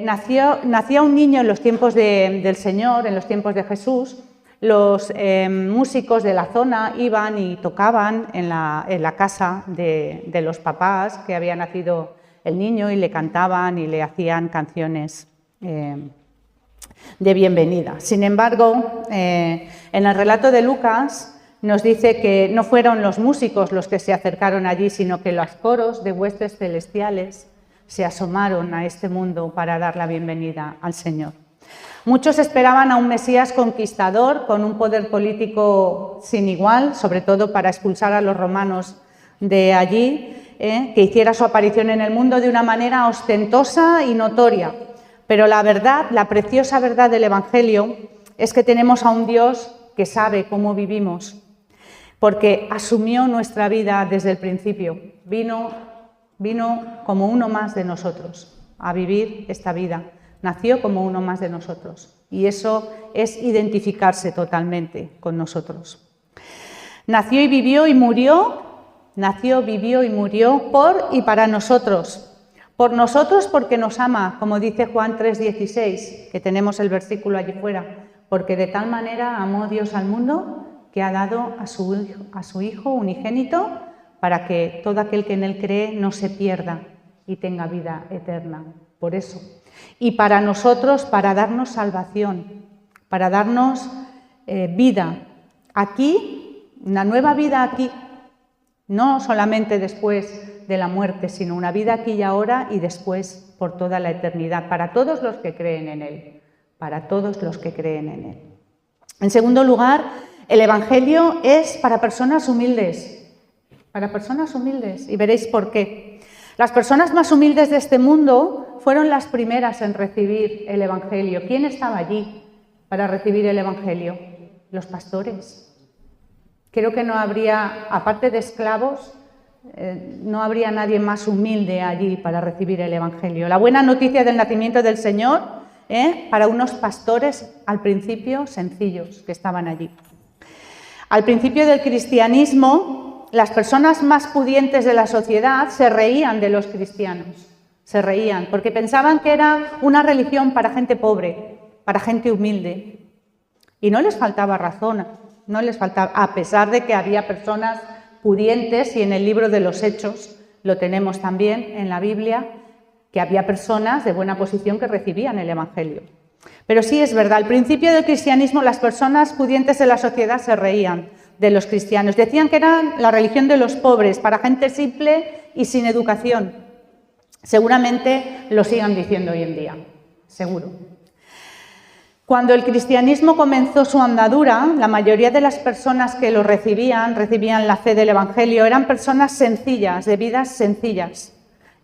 nacía un niño en los tiempos del Señor, en los tiempos de Jesús. Los músicos de la zona iban y tocaban en la casa de los papás que había nacido el niño y le cantaban y le hacían canciones de bienvenida. Sin embargo, en el relato de Lucas nos dice que no fueron los músicos los que se acercaron allí, sino que los coros de huestes celestiales se asomaron a este mundo para dar la bienvenida al Señor. Muchos esperaban a un Mesías conquistador con un poder político sin igual, sobre todo para expulsar a los romanos de allí, que hiciera su aparición en el mundo de una manera ostentosa y notoria. Pero la verdad, la preciosa verdad del Evangelio es que tenemos a un Dios que sabe cómo vivimos, porque asumió nuestra vida desde el principio. Vino como uno más de nosotros a vivir esta vida. Nació como uno más de nosotros y eso es identificarse totalmente con nosotros. Nació y vivió y murió, nació, vivió y murió por y para nosotros. Por nosotros porque nos ama, como dice Juan 3,16, que tenemos el versículo allí fuera, porque de tal manera amó Dios al mundo que ha dado a su Hijo unigénito para que todo aquel que en él cree no se pierda y tenga vida eterna. Por eso. Y para nosotros, para darnos salvación, para darnos vida aquí, una nueva vida aquí, no solamente después de la muerte, sino una vida aquí y ahora y después por toda la eternidad, para todos los que creen en Él, para todos los que creen en Él. En segundo lugar, el Evangelio es para personas humildes, y veréis por qué. Las personas más humildes de este mundo fueron las primeras en recibir el Evangelio. ¿Quién estaba allí para recibir el Evangelio? Los pastores. Creo que no habría, aparte de esclavos, no habría nadie más humilde allí para recibir el Evangelio. La buena noticia del nacimiento del Señor, para unos pastores al principio sencillos que estaban allí. Al principio del cristianismo, las personas más pudientes de la sociedad se reían de los cristianos, se reían, porque pensaban que era una religión para gente pobre, para gente humilde. Y no les faltaba razón, a pesar de que había personas pudientes, y en el libro de los Hechos lo tenemos también en la Biblia, que había personas de buena posición que recibían el Evangelio. Pero sí es verdad, al principio del cristianismo las personas pudientes de la sociedad se reían de los cristianos. Decían que eran la religión de los pobres, para gente simple y sin educación. Seguramente lo sigan diciendo hoy en día, seguro. Cuando el cristianismo comenzó su andadura, la mayoría de las personas que lo recibían la fe del Evangelio, eran personas sencillas, de vidas sencillas.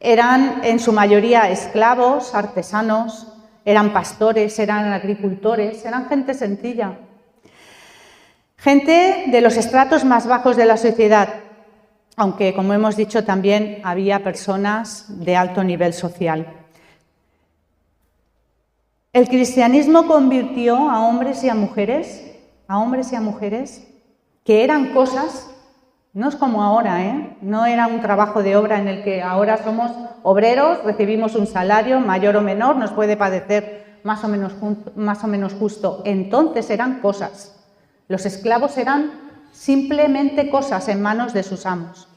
Eran en su mayoría esclavos, artesanos, eran pastores, eran agricultores, eran gente sencilla. Gente de los estratos más bajos de la sociedad, aunque, como hemos dicho, también había personas de alto nivel social. El cristianismo convirtió a hombres y a mujeres que eran cosas, no es como ahora, no era un trabajo de obra en el que ahora somos obreros, recibimos un salario mayor o menor, nos puede parecer más o menos justo. Entonces eran cosas. Los esclavos eran simplemente cosas en manos de sus amos.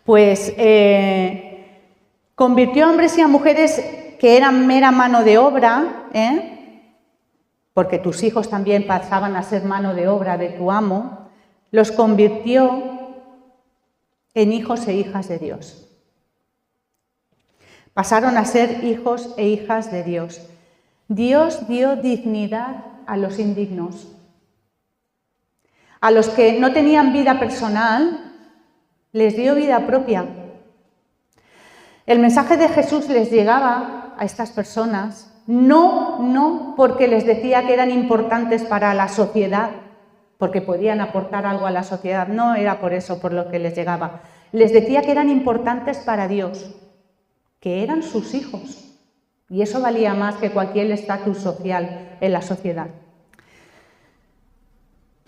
Pues convirtió a hombres y a mujeres que eran mera mano de obra, porque tus hijos también pasaban a ser mano de obra de tu amo, los convirtió en hijos e hijas de Dios. Pasaron a ser hijos e hijas de Dios. Dios dio dignidad a los indignos. A los que no tenían vida personal, les dio vida propia. El mensaje de Jesús les llegaba a estas personas, no porque les decía que eran importantes para la sociedad, porque podían aportar algo a la sociedad, no era por eso por lo que les llegaba. Les decía que eran importantes para Dios, que eran sus hijos, y eso valía más que cualquier estatus social en la sociedad.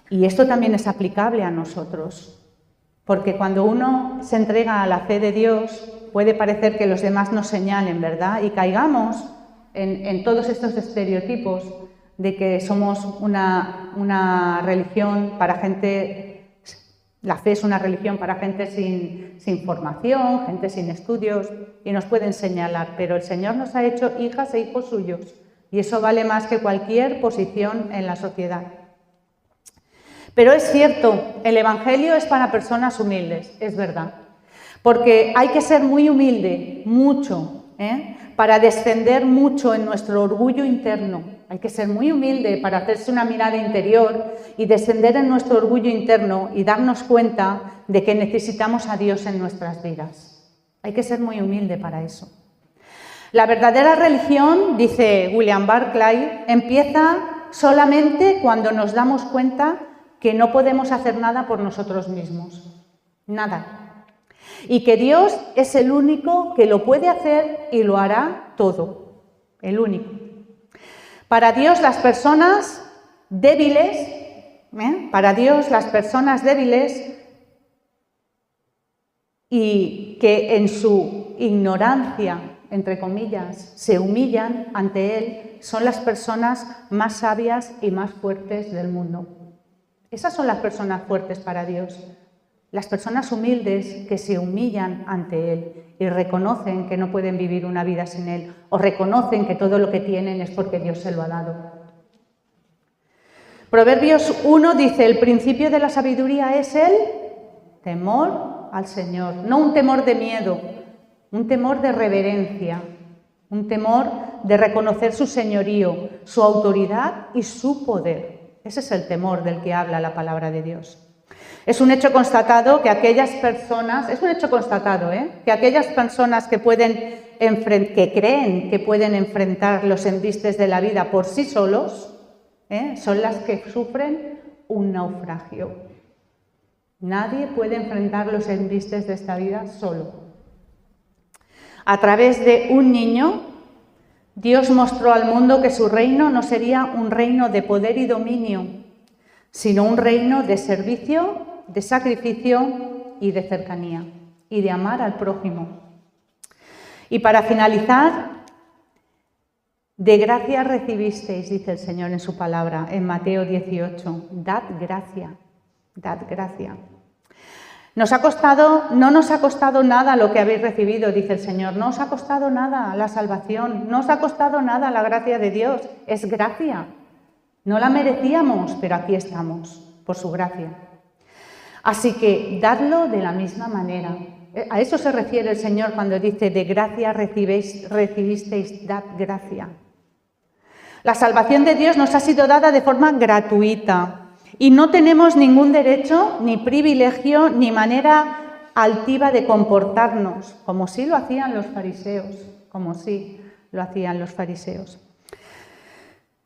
Y esto también es aplicable a nosotros, porque cuando uno se entrega a la fe de Dios, puede parecer que los demás nos señalen, ¿verdad? Y caigamos en todos estos estereotipos de que somos una religión para gente, la fe es una religión para gente sin formación, gente sin estudios, y nos pueden señalar, pero el Señor nos ha hecho hijas e hijos suyos, y eso vale más que cualquier posición en la sociedad. Pero es cierto, el Evangelio es para personas humildes, es verdad, porque hay que ser muy humilde, mucho, para descender mucho en nuestro orgullo interno. Hay que ser muy humilde para hacerse una mirada interior y descender en nuestro orgullo interno y darnos cuenta de que necesitamos a Dios en nuestras vidas. Hay que ser muy humilde para eso. La verdadera religión, dice William Barclay, empieza solamente cuando nos damos cuenta que no podemos hacer nada por nosotros mismos. Nada. Y que Dios es el único que lo puede hacer y lo hará todo. El único. Para Dios las personas débiles, y que en su ignorancia, entre comillas, se humillan ante Él, son las personas más sabias y más fuertes del mundo. Esas son las personas fuertes para Dios. Las personas humildes que se humillan ante Él y reconocen que no pueden vivir una vida sin Él, o reconocen que todo lo que tienen es porque Dios se lo ha dado. Proverbios 1 dice, el principio de la sabiduría es el temor al Señor, no un temor de miedo, un temor de reverencia, un temor de reconocer su señorío, su autoridad y su poder. Ese es el temor del que habla la palabra de Dios. Es un hecho constatado que aquellas personas, que aquellas personas que creen que pueden enfrentar los embistes de la vida por sí solos, son las que sufren un naufragio. Nadie puede enfrentar los embistes de esta vida solo. A través de un niño, Dios mostró al mundo que su reino no sería un reino de poder y dominio, sino un reino de servicio, de sacrificio y de cercanía, y de amar al prójimo. Y para finalizar, de gracia recibisteis, dice el Señor en su palabra, en Mateo 18, dad gracia, dad gracia. No nos ha costado nada lo que habéis recibido, dice el Señor, no os ha costado nada la salvación, no os ha costado nada la gracia de Dios, es gracia. No la merecíamos, pero aquí estamos, por su gracia. Así que dadlo de la misma manera. A eso se refiere el Señor cuando dice, de gracia recibisteis, dad gracia. La salvación de Dios nos ha sido dada de forma gratuita y no tenemos ningún derecho, ni privilegio, ni manera altiva de comportarnos, como sí lo hacían los fariseos,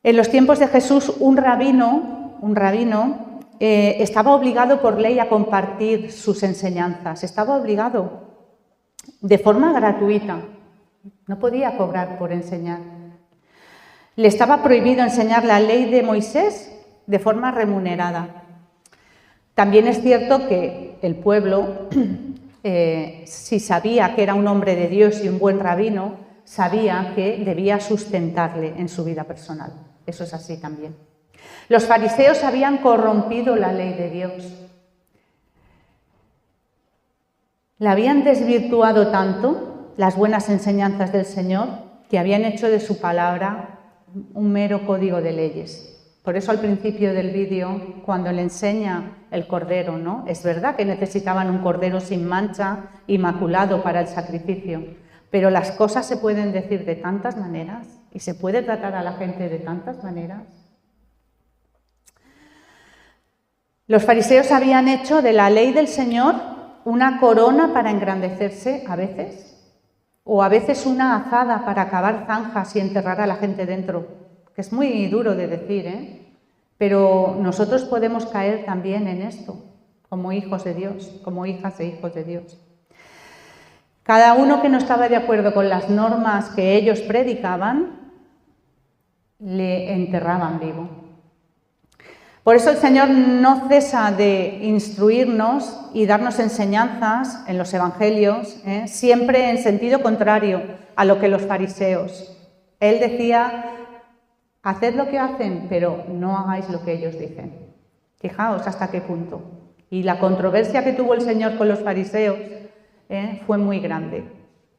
En los tiempos de Jesús, un rabino estaba obligado por ley a compartir sus enseñanzas, estaba obligado de forma gratuita, no podía cobrar por enseñar. Le estaba prohibido enseñar la ley de Moisés de forma remunerada. También es cierto que el pueblo, si sabía que era un hombre de Dios y un buen rabino, sabía que debía sustentarle en su vida personal. Eso es así también. Los fariseos habían corrompido la ley de Dios. La habían desvirtuado tanto, las buenas enseñanzas del Señor, que habían hecho de su palabra un mero código de leyes. Por eso al principio del vídeo, cuando le enseña el cordero, ¿no? Es verdad que necesitaban un cordero sin mancha, inmaculado para el sacrificio, pero las cosas se pueden decir de tantas maneras y se puede tratar a la gente de tantas maneras. Los fariseos habían hecho de la ley del Señor una corona para engrandecerse a veces, o a veces una azada para cavar zanjas y enterrar a la gente dentro, que es muy duro de decir, pero nosotros podemos caer también en esto, como hijos de Dios, como hijas e hijos de Dios. Cada uno que no estaba de acuerdo con las normas que ellos predicaban, le enterraban vivo. Por eso el Señor no cesa de instruirnos y darnos enseñanzas en los evangelios, siempre en sentido contrario a lo que los fariseos. Él decía, haced lo que hacen, pero no hagáis lo que ellos dicen. Fijaos hasta qué punto. Y la controversia que tuvo el Señor con los fariseos fue muy grande.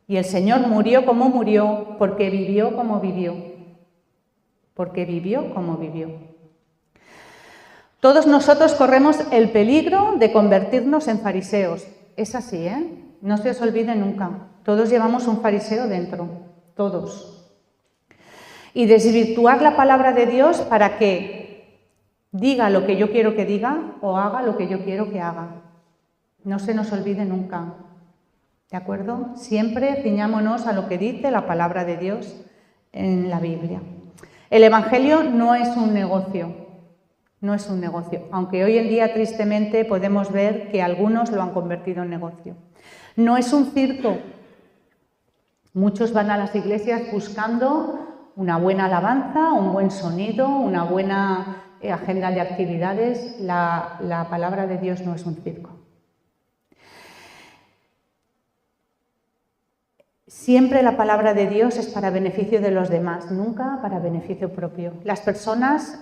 Y el Señor murió como murió, porque vivió como vivió. Porque vivió como vivió. Todos nosotros corremos el peligro de convertirnos en fariseos. Es así, no se os olvide nunca. Todos llevamos un fariseo dentro, todos. Y desvirtuar la palabra de Dios para que diga lo que yo quiero que diga o haga lo que yo quiero que haga. No se nos olvide nunca, ¿de acuerdo? Siempre ciñámonos a lo que dice la palabra de Dios en la Biblia. El Evangelio no es un negocio. No es un negocio, aunque hoy en día tristemente podemos ver que algunos lo han convertido en negocio. No es un circo. Muchos van a las iglesias buscando una buena alabanza, un buen sonido, una buena agenda de actividades. La palabra de Dios no es un circo. Siempre la palabra de Dios es para beneficio de los demás, nunca para beneficio propio. Las personas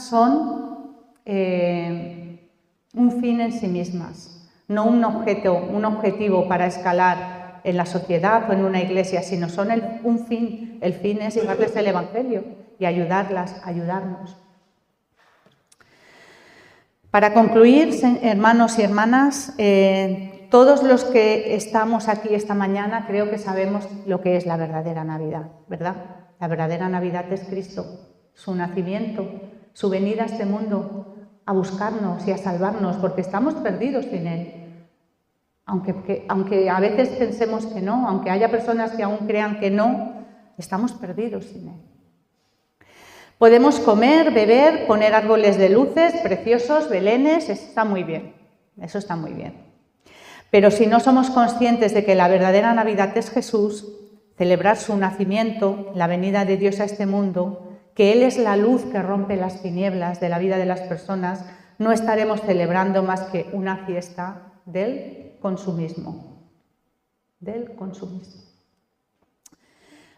son un fin en sí mismas, no un objetivo para escalar en la sociedad o en una iglesia, sino son un fin. El fin es llevarles el Evangelio y ayudarnos. Para concluir, hermanos y hermanas, todos los que estamos aquí esta mañana creo que sabemos lo que es la verdadera Navidad, ¿verdad? La verdadera Navidad es Cristo, su nacimiento, su venida a este mundo a buscarnos y a salvarnos, porque estamos perdidos sin Él. Aunque a veces pensemos que no, aunque haya personas que aún crean que no, estamos perdidos sin Él. Podemos comer, beber, poner árboles de luces preciosos, belenes, eso está muy bien, eso está muy bien. Pero si no somos conscientes de que la verdadera Navidad es Jesús, celebrar su nacimiento, la venida de Dios a este mundo, que Él es la luz que rompe las tinieblas de la vida de las personas, no estaremos celebrando más que una fiesta del consumismo. Del consumismo.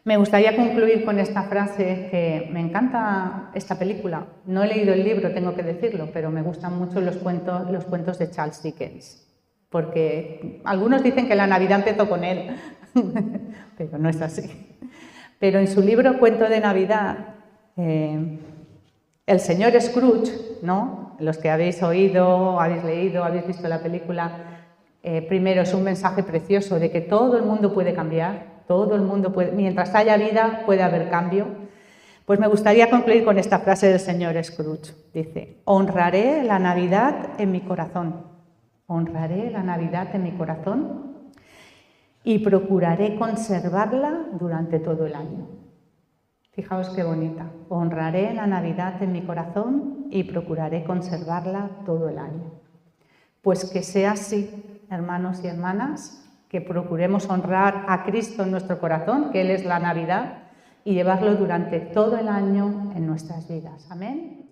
Me gustaría concluir con esta frase que me encanta esta película. No he leído el libro, tengo que decirlo, pero me gustan mucho los cuentos de Charles Dickens. Porque algunos dicen que la Navidad empezó con él, pero no es así. Pero en su libro Cuento de Navidad, el señor Scrooge, ¿no? Los que habéis oído, habéis leído, habéis visto la película, primero es un mensaje precioso de que todo el mundo puede cambiar, todo el mundo puede, mientras haya vida puede haber cambio. Pues me gustaría concluir con esta frase del señor Scrooge. Dice, honraré la Navidad en mi corazón. Honraré la Navidad en mi corazón y procuraré conservarla durante todo el año. Fijaos qué bonita. Honraré la Navidad en mi corazón y procuraré conservarla todo el año. Pues que sea así, hermanos y hermanas, que procuremos honrar a Cristo en nuestro corazón, que Él es la Navidad, y llevarlo durante todo el año en nuestras vidas. Amén.